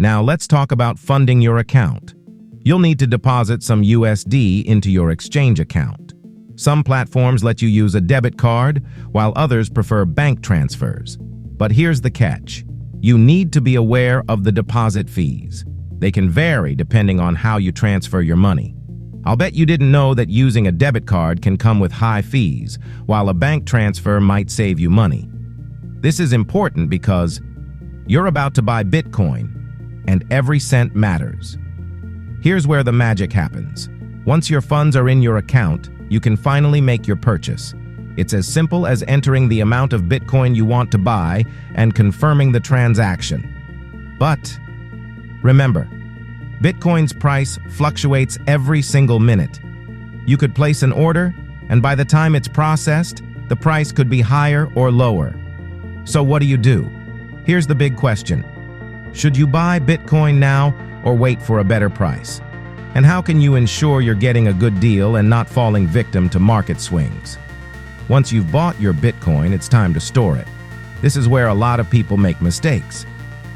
Now let's talk about funding your account. You'll need to deposit some USD into your exchange account. Some platforms let you use a debit card, while others prefer bank transfers. But here's the catch. You need to be aware of the deposit fees. They can vary depending on how you transfer your money. I'll bet you didn't know that using a debit card can come with high fees, while a bank transfer might save you money. This is important because you're about to buy Bitcoin, and every cent matters. Here's where the magic happens. Once your funds are in your account, you can finally make your purchase. It's as simple as entering the amount of Bitcoin you want to buy and confirming the transaction. But remember, Bitcoin's price fluctuates every single minute. You could place an order, and by the time it's processed, the price could be higher or lower. So what do? Here's the big question. Should you buy Bitcoin now or wait for a better price? And how can you ensure you're getting a good deal and not falling victim to market swings? Once you've bought your Bitcoin, it's time to store it. This is where a lot of people make mistakes.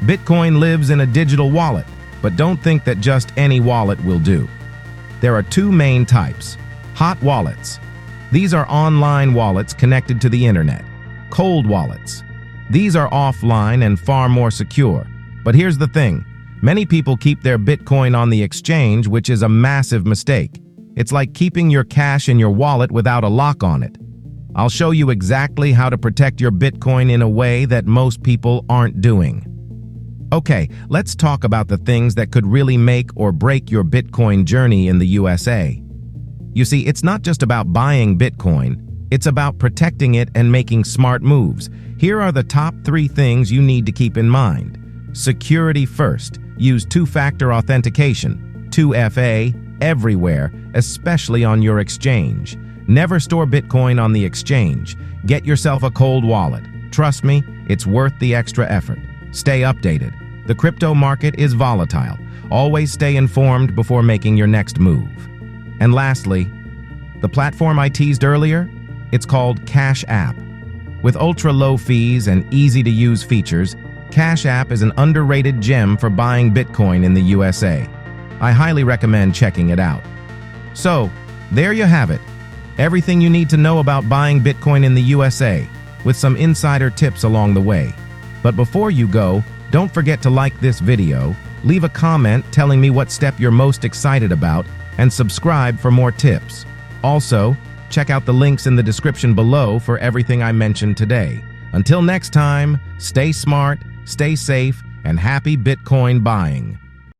Bitcoin lives in a digital wallet, but don't think that just any wallet will do. There are two main types. Hot wallets. These are online wallets connected to the internet. Cold wallets. These are offline and far more secure. But here's the thing. Many people keep their Bitcoin on the exchange, which is a massive mistake. It's like keeping your cash in your wallet without a lock on it. I'll show you exactly how to protect your Bitcoin in a way that most people aren't doing. Okay, let's talk about the things that could really make or break your Bitcoin journey in the USA. You see, it's not just about buying Bitcoin, it's about protecting it and making smart moves. Here are the top 3 things you need to keep in mind. Security first. Use two-factor authentication, 2FA, everywhere, especially on your exchange. Never store Bitcoin on the exchange. Get yourself a cold wallet. Trust me, it's worth the extra effort. Stay updated. The crypto market is volatile. Always stay informed before making your next move. And lastly, the platform I teased earlier, it's called Cash App. With ultra-low fees and easy-to-use features, Cash App is an underrated gem for buying Bitcoin in the USA. I highly recommend checking it out. So, there you have it. Everything you need to know about buying Bitcoin in the USA, with some insider tips along the way. But before you go, don't forget to like this video, leave a comment telling me what step you're most excited about, and subscribe for more tips. Also, check out the links in the description below for everything I mentioned today. Until next time, stay smart, stay safe, and happy Bitcoin buying.